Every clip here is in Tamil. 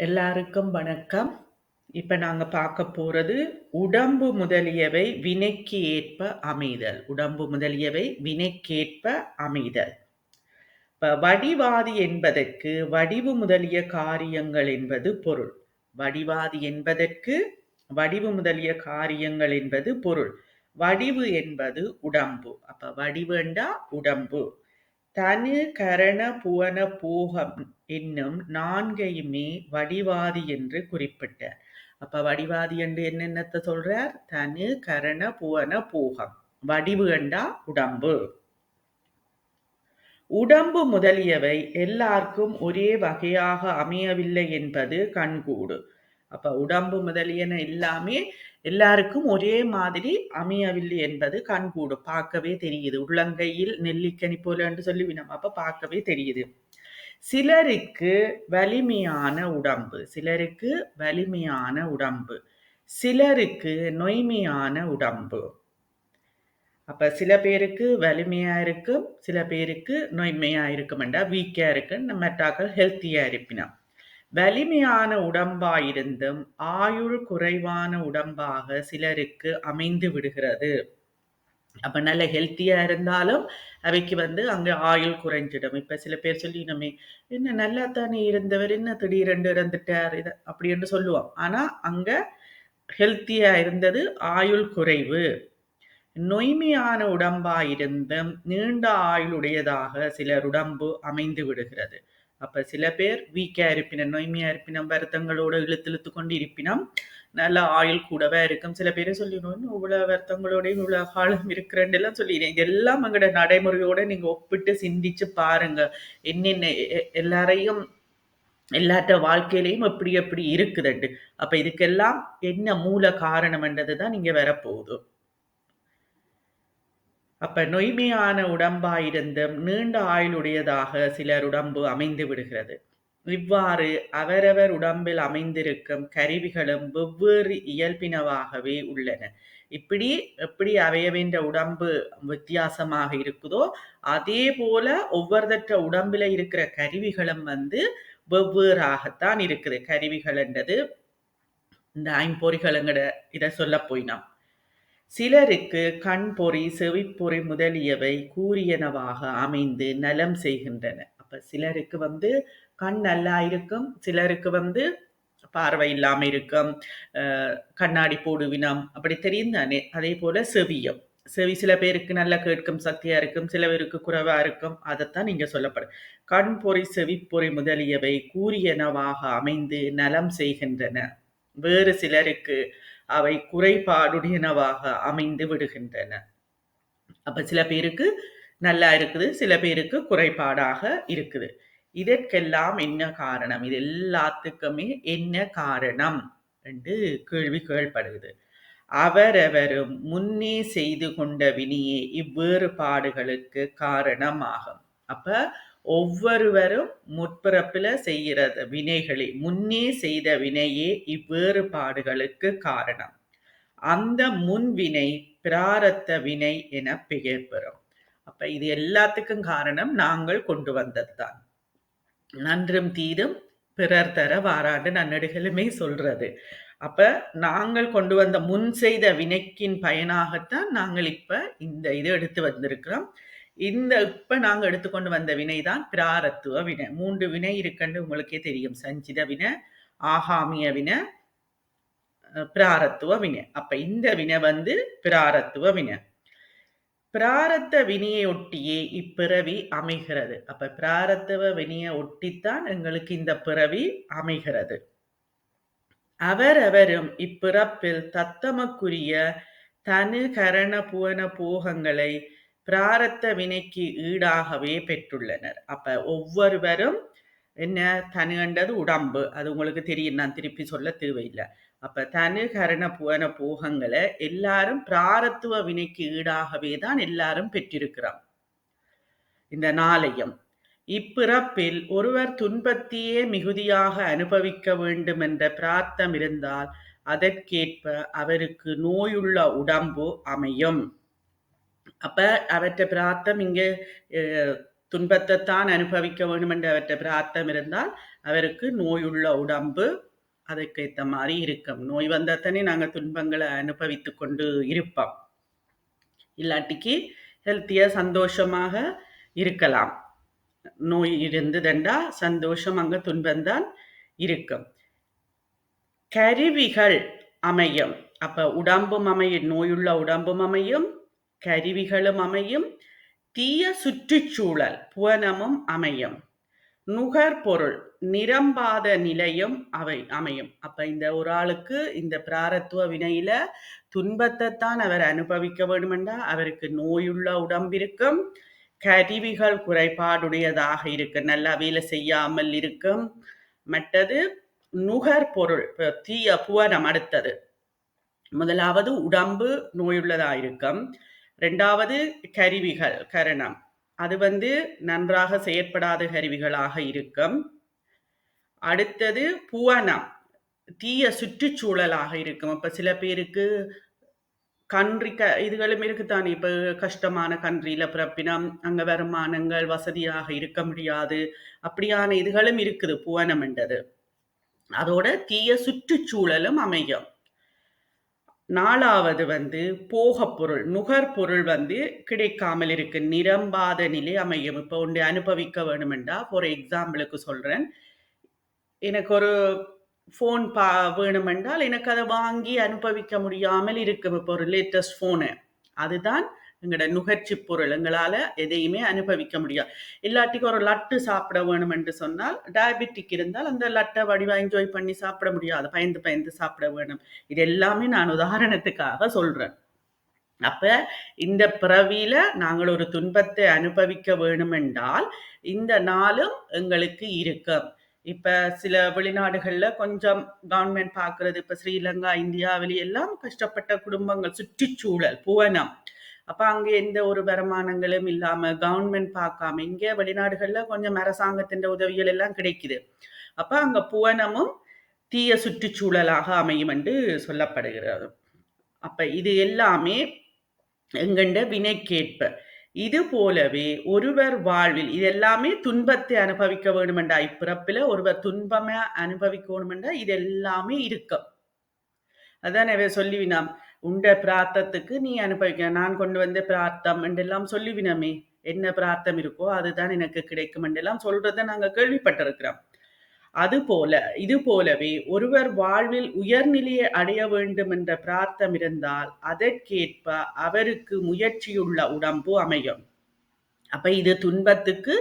எல்லாருக்கும் வணக்கம். இப்ப நாங்க பார்க்க போறது, உடம்பு முதலியவை வினைக்கு ஏற்ப அமைதல். உடம்பு முதலியவை வினைக்கேற்ப அமைதல். இப்ப வடிவாதி என்பதற்கு வடிவு முதலிய காரியங்கள் என்பது பொருள். வடிவாதி என்பதற்கு வடிவு முதலிய காரியங்கள் என்பது பொருள். வடிவு என்பது உடம்பு. அப்ப வடிவு என்றா உடம்பு. தனு, கரண, புவன, போகம் என்னும் நான்கையுமே வடிவாதி என்று குறிப்பிட்டார். அப்ப வடிவாதி என்று என்னென்னத்தை சொல்றார்? தனு, கரண, புவன, போகம். வடிவு என்றா உடம்பு. உடம்பு முதலியவை எல்லாருக்கும் ஒரே வகையாக அமையவில்லை என்பது கண்கூடு. அப்ப உடம்பு முதலியன எல்லாமே எல்லாருக்கும் ஒரே மாதிரி அமையவில்லை என்பது கண்கூடு. பார்க்கவே தெரியுது. உள்ளங்கையில் நெல்லிக்கனி போல என்று சொல்லுவினோம். அப்ப பார்க்கவே தெரியுது. சிலருக்கு வலிமையான உடம்பு, சிலருக்கு வலிமையான உடம்பு, சிலருக்கு நொய்மையான உடம்பு. அப்ப சில பேருக்கு வலிமையா இருக்கும், சில பேருக்கு நொய்மையா இருக்குமெண்டா வீக்கா இருக்குன்னு மற்றாக்கள் ஹெல்த்தியா இருப்பினான். வலிமையான உடம்பாயிருந்தும் ஆயுள் குறைவான உடம்பாக சிலருக்கு அமைந்து விடுகிறது. அப்ப நல்ல ஹெல்த்தியா இருந்தாலும் அவைக்கு அங்க ஆயுள் குறைஞ்சிடும். இப்ப சில பேர் சொல்லினோமே, என்ன நல்லா தானே இருந்தவர், என்ன திடீரென்று இறந்துட்டார், இது அப்படி என்று சொல்லுவோம். ஆனா அங்க ஹெல்த்தியா இருந்தது ஆயுள் குறைவு. நொய்மையான உடம்பாயிருந்தும் நீண்ட ஆயுளுடையதாக சிலர் உடம்பு அமைந்து விடுகிறது. அப்ப சில பேர் வீக்கா இருப்பினம், நொய்மையா இருப்பினம், வருத்தங்களோட இழுத்து கொண்டு இருப்பினம், நல்ல ஆயுள் கூடவே இருக்கும். சில பேரை சொல்லிடணும், இவ்வளவு வருத்தங்களோடையும் இவ்வளவு காலம் இருக்கிறேன்னு எல்லாம் சொல்லிடுறேன். இதெல்லாம் எங்களோட நடைமுறையோட நீங்க ஒப்பிட்டு சிந்திச்சு பாருங்க. என்னென்ன எல்லாரையும் எல்லாற்ற வாழ்க்கையிலையும் எப்படி எப்படி இருக்குதுண்டு. அப்ப இதுக்கெல்லாம் என்ன மூல காரணம் என்றதுதான் நீங்க வரப்போகுது. அப்ப நொய்மையான உடம்பாயிருந்தும் நீண்ட ஆயுளுடையதாக சிலர் உடம்பு அமைந்து விடுகிறது. இவ்வாறு அவரவர் உடம்பில் அமைந்திருக்கும் கருவிகளும் வெவ்வேறு இயல்பினவாகவே உள்ளன. எப்படி அவையவேண்ட உடம்பு வித்தியாசமாக இருக்குதோ, அதே போல ஒவ்வொருத்தற்ற உடம்பில இருக்கிற கருவிகளும் வெவ்வேறாகத்தான் இருக்குது. கருவிகள் என்றது இந்த ஐம்பொறிகளுங்கிற இதை சொல்ல போயினோம். சிலருக்கு கண் பொறி, செவிப்பொறி முதலியவை கூறியனவாக அமைந்து நலம் செய்கின்றன. அப்ப சிலருக்கு கண் நல்லா இருக்கும், சிலருக்கு பார்வை இல்லாம இருக்கும், கண்ணாடி போடுவினம், அப்படி தெரியும் தானே. அதே போல செவியும், செவி சில பேருக்கு நல்லா கேட்கும் சக்தியா இருக்கும், சில பேருக்கு குறைவா இருக்கும். அதைத்தான் இங்க சொல்லப்படும். கண் பொறி, செவிப்பொறி முதலியவை கூறியனவாக அமைந்து நலம் செய்கின்றன. வேறு சிலருக்கு அவை குறைபாடுடையனவாக அமைந்து விடுகின்றன. அப்ப சில பேருக்கு நல்லா இருக்குது, சில பேருக்கு குறைபாடாக இருக்குது. இதற்கெல்லாம் என்ன காரணம்? இது எல்லாத்துக்குமே என்ன காரணம் என்று கேள்வி கேள்விப்படுகிறது. அவரவரும் முன்னே செய்து கொண்ட வினையே இவ்வேறுபாடுகளுக்கு காரணமாகும். அப்ப ஒவ்வொருவரும் முற்பிறப்பில செய்கிறது வினைகளே, முன்னே செய்த வினையே இவ்வேறுபாடுகளுக்கு காரணம். அந்த முன்வினை பிராரத்த வினை என பெயர் பெறும். அப்ப இது எல்லாத்துக்கும் காரணம் நாங்கள் கொண்டு வந்ததுதான். நன்றும் தீதும் பிறர் தர வாராண்டு நன்னடிகளுமே சொல்றது. அப்ப நாங்கள் கொண்டு வந்த முன் செய்த வினைக்கின் பயனாகத்தான் நாங்கள் இப்ப இந்த இது எடுத்து வந்திருக்கிறோம். இப்ப நாங்க எடுத்துக்கொண்டு வந்த வினைதான் பிராரத்துவ வினை. 3 வினை இருக்குன்னு உங்களுக்கே தெரியும். சஞ்சித வினை, ஆகாமிய வினை, பிராரத்துவ வினை. அப்ப இந்த வினை பிராரத்துவ வினை. பிராரத்த வினையை ஒட்டியே இப்பிறவி அமைகிறது. அப்ப பிராரத்துவ வினையை ஒட்டித்தான் எங்களுக்கு இந்த பிறவி அமைகிறது. அவரவரும் இப்பிறப்பில் தத்தமக்குரிய தனு, கரண, புவன போகங்களை பிராரத்த வினைக்கு ஈடாகவே பெற்றுள்ளனர். அப்ப ஒவ்வொருவரும் என்ன, தனு என்றது உடம்பு, அது உங்களுக்கு தெரியும், நான் திருப்பி சொல்ல தேவையில்லை. அப்ப தனு, கரண, புவன போகங்களை எல்லாரும் பிராரத்துவ வினைக்கு ஈடாகவே தான் எல்லாரும் பெற்றிருக்கிறோம். இந்த நாளையும் இப்பிறப்பில் ஒருவர் துன்பத்தையே மிகுதியாக அனுபவிக்க வேண்டும் என்ற பிரார்த்தம் இருந்தால் அதற்கேற்ப அவருக்கு நோயுள்ள உடம்பு அமையும். அப்ப அவற்றை பிரார்த்தம் இங்க துன்பத்தைத்தான் அனுபவிக்க வேண்டும் என்ற அவற்றை பிரார்த்தம் இருந்தால் அவருக்கு நோயுள்ள உடம்பு அதுக்கேற்ற மாதிரி இருக்கும். நோய் வந்தாத்தானே நாங்கள் துன்பங்களை அனுபவித்து கொண்டு இருப்போம். இல்லாட்டிக்கு ஹெல்த்தியாக சந்தோஷமாக இருக்கலாம். நோய் இருந்ததுண்டா சந்தோஷம் அங்கே துன்பம்தான் இருக்கும். கருவிகள் அமையும். அப்ப உடம்பும் அமையும், நோயுள்ள உடம்பும் அமையும், கருவிகளும் அமையும், தீய சுற்றுச்சூழல் புவனமும் அமையும், நுகர்பொருள் நிரம்பாத நிலையும் அவை அமையும். அப்ப இந்த ஒரு ஆளுக்கு இந்த பிராரத்துவ வினையில துன்பத்தைத்தான் அவர் அனுபவிக்க வேண்டுமென்றா அவருக்கு நோயுள்ள உடம்பிருக்கும், கருவிகள் குறைபாடுடையதாக இருக்கு, நல்லா வேலை செய்யாமல் இருக்கும். மற்றது நுகர்பொருள் தீய புவனம். அடுத்தது முதலாவது உடம்பு நோயுள்ளதாயிருக்கும், இரண்டாவது கருவிகள் கரணம் அது நன்றாக செயற்படாத கருவிகளாக இருக்கும். அடுத்தது புவனம் தீய சுற்றுச்சூழலாக இருக்கும். அப்ப சில பேருக்கு கன்றி இதுகளும் இருக்குத்தானே, இப்ப கஷ்டமான கன்றியில பிறப்பினம், அங்க வருமானங்கள் வசதியாக இருக்க முடியாது, அப்படியான இதுகளும் இருக்குது புவனம் என்றது. அதோட தீய சுற்றுச்சூழலும் அமையும். நாலாவது போகப்பொருள் நுகர்பொருள் கிடைக்காமல் இருக்கு, நிரம்பாத நிலை அமையும். இப்போ ஒன்று அனுபவிக்க வேணுமெண்டா, ஃபார் எக்ஸாம்பிளுக்கு சொல்றேன், எனக்கு ஒரு ஃபோன் வேணுமென்றால் எனக்கு அதை வாங்கி அனுபவிக்க முடியாமல் இருக்கும். இப்போ ஒரு லேட்டஸ்ட் ஃபோனு, அதுதான் எங்களோட நுகர்ச்சி பொருள். எங்களால் எதையுமே அனுபவிக்க முடியாது. இல்லாட்டிக்கு ஒரு லட்டு சாப்பிட வேணும் என்று சொன்னால், டயபெட்டிக் இருந்தால் அந்த லட்டை வடிவாக என்ஜாய் பண்ணி சாப்பிட முடியாது, பயந்து பயந்து சாப்பிட வேணும். இது எல்லாமே நான் உதாரணத்துக்காக சொல்றேன். அப்ப இந்த பிறவியில நாங்கள் ஒரு துன்பத்தை அனுபவிக்க வேணுமென்றால் இந்த நாளும் எங்களுக்கு இருக்கும். இப்ப சில வெளிநாடுகள்ல கொஞ்சம் கவர்மெண்ட் பார்க்கறது, இப்ப ஸ்ரீலங்கா இந்தியாவில எல்லாம் கஷ்டப்பட்ட குடும்பங்கள், சுற்றுச்சூழல் புவனம், அப்ப அங்க எந்த ஒரு வருமானங்களும் இல்லாம கவர்மெண்ட் பார்க்காம, இங்க வெளிநாடுகள்ல கொஞ்சம் அரசாங்கத்தின் உதவிகள் எல்லாம் கிடைக்குது. அப்ப அங்க புவனமும் தீய சுற்றுச்சூழலாக அமையும் என்று சொல்லப்படுகிறது. அப்ப இது எல்லாமே எங்கண்ட வினைக்கேற்ப. இது போலவே ஒருவர் வாழ்வில் இதெல்லாமே துன்பத்தை அனுபவிக்க வேணுமெண்டா, இப்பிறப்பில ஒருவர் துன்பமே அனுபவிக்க வேணுமெண்டா இது எல்லாமே இருக்கும். அதான் சொல்லிவினாம், உண்ட பிரார்த்தத்துக்கு நீ அனுபவிக்க, நான் கொண்டு வந்த பிரார்த்தம் என்றெல்லாம் சொல்லிவினமே, என்ன பிரார்த்தம் இருக்கோ அதுதான் எனக்கு கிடைக்கும் என்றெல்லாம் சொல்றதை நாங்க கேள்விப்பட்டிருக்கிறோம். அதுபோல இது போலவே ஒருவர் வாழ்வில் உயர்நிலையை அடைய வேண்டும் என்ற பிரார்த்தம் இருந்தால் அதற்கேற்ப அவருக்கு முயற்சியுள்ள உடம்பு அமையும். அப்ப இது துன்பத்துக்கு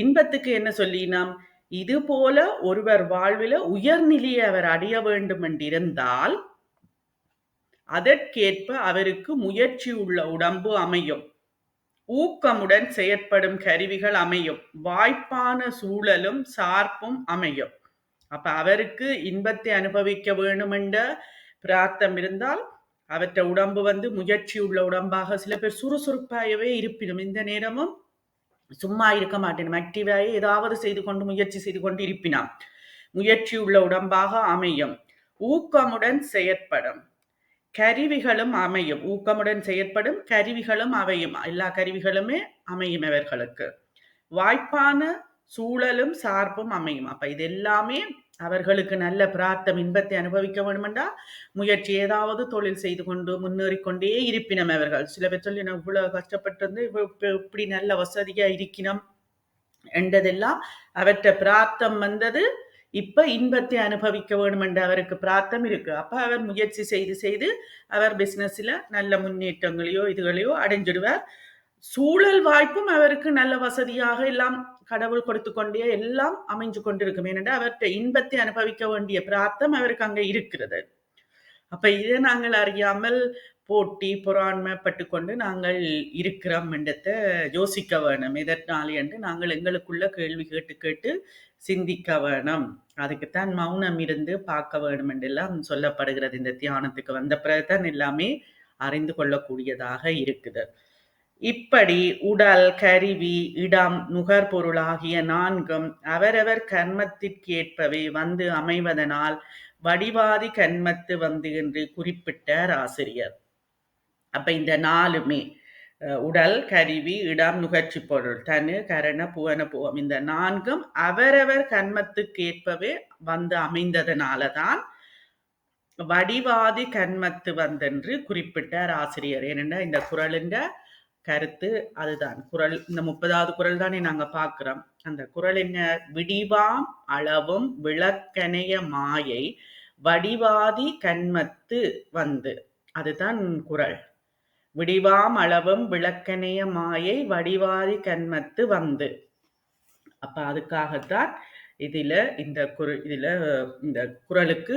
இன்பத்துக்கு என்ன சொல்லினாம், இது போல ஒருவர் வாழ்வில உயர்நிலையை அவர் அடைய வேண்டும் என்றிருந்தால் அதற்கேற்ப அவருக்கு முயற்சி உள்ள உடம்பு அமையும், ஊக்கமுடன் செயற்படும் கருவிகள் அமையும், வாய்ப்பான சூழலும் சார்பும் அமையும். அப்ப அவருக்கு இன்பத்தை அனுபவிக்க வேணுமென்ற பிரார்த்தம் இருந்தால் அவற்றை உடம்பு முயற்சி உள்ள உடம்பாக, சில பேர் சுறுசுறுப்பாகவே இருப்பினும் இந்த நேரமும் சும்மா இருக்க மாட்டேனும், ஆக்டிவாக ஏதாவது செய்து கொண்டு முயற்சி செய்து கொண்டு இருப்பினாம், முயற்சி உள்ள உடம்பாக அமையும், ஊக்கமுடன் செயற்படும் கருவிகளும் அமையும். ஊக்கமுடன் செயற்படும் கருவிகளும் அமையும், எல்லா கருவிகளுமே அமையும் அவர்களுக்கு. வாய்ப்பான சூழலும் சார்பும் அமையும். அப்ப இது எல்லாமே அவர்களுக்கு நல்ல பிரார்த்தம், இன்பத்தை அனுபவிக்க வேண்டுமென்றா முயற்சி, ஏதாவது தொழில் செய்து கொண்டு முன்னேறிக்கொண்டே இருப்பினம் அவர்கள். சில பேர் சொல்லி நான் இவ்வளவு கஷ்டப்பட்டிருந்து இப்படி நல்ல வசதியா இருக்கணும் என்றதெல்லாம் அவற்றை பிரார்த்தம் இப்ப இன்பத்தை அனுபவிக்க வேண்டும் என்ற அவருக்கு பிரார்த்தம் இருக்கு. அப்ப அவர் முயற்சி செய்து செய்து அவர் பிசினஸ்ல நல்ல முன்னேற்றங்களையோ இதுகளையோ அடைஞ்சிடுவார். சூழல் வாய்ப்பும் அவருக்கு நல்ல வசதியாக எல்லாம் கடவுள் கொடுத்து கொண்டே எல்லாம் அமைஞ்சு கொண்டிருக்கும். ஏனென்றால் அவர்கிட்ட இன்பத்தை அனுபவிக்க வேண்டிய பிரார்த்தம் அவருக்கு அங்க இருக்கிறது. அப்ப இதை நாங்கள் அறியாமல் போட்டி பொறாண்மைப்பட்டு கொண்டு நாங்கள் இருக்கிறோம் என்றதை யோசிக்க வேணும். எதற்காலே என்று நாங்கள் எங்களுக்குள்ள கேள்வி கேட்டு கேட்டு சிந்திக்க வேணும். அதுக்குத்தான் மௌனம் இருந்து பார்க்க வேணும் என்றெல்லாம் சொல்லப்படுகிறது. இந்த தியானத்துக்கு வந்த பிறகுதான் எல்லாமே அறிந்து கொள்ளக்கூடியதாக இருக்குது. இப்படி உடல், கருவி, இடம், நுகர்பொருளாகிய நான்கும் அவரவர் கர்மத்திற்கேற்பவே அமைவதனால் வடிவாதி கர்மத்து என்று குறிப்பிட்டார் ஆசிரியர். அப்ப இந்த நாலுமே உடல், கருவி, இடம், நுகர்ச்சி பொருள், தனு, கரண, புவன, புவம் இந்த 4ம் அவரவர் கன்மத்துக்கேற்பவே வந்து அமைந்ததனாலதான் வடிவாதி கன்மத்து வந்தென்று குறிப்பிட்டார் ஆசிரியர். ஏனென்றா இந்த குறளின் கருத்து அதுதான். குறள் இந்த 30வது குறள் தானே நாங்க பார்க்கிறோம். அந்த குறள் என்ன? விடிவாம் அளவும் விளக்கணைய மாயை வடிவாதி கன்மத்து வந்து. அதுதான் குறள். விடிவாம் அளவும் விளக்கணைய மாயை வடிவாதி கன்மத்து வந்து. அப்ப அதுக்காகத்தான் இதுல இந்த குறளுக்கு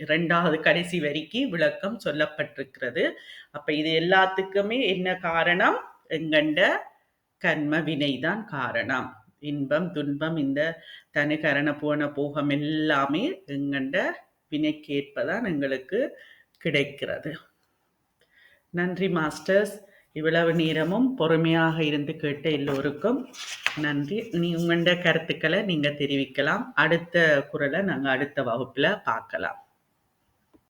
2வது கடைசி வரிக்கு விளக்கம் சொல்லப்பட்டிருக்கிறது. அப்ப இது எல்லாத்துக்குமே என்ன காரணம்? எங்கண்ட கர்ம வினைதான் காரணம். இன்பம், துன்பம், இந்த தனு, கரண, புவன, போகம் எல்லாமே எங்கண்ட வினைக்கேற்பதான் எங்களுக்கு கிடைக்கிறது. நன்றி மாஸ்டர்ஸ். இவ்வளவு நேரமும் பொறுமையாக இருந்து கேட்ட எல்லோருக்கும் நன்றி. உங்களோட கருத்துக்களை நீங்க தெரிவிக்கலாம். அடுத்த குறளை நாங்கள் அடுத்த வகுப்புல பார்க்கலாம்.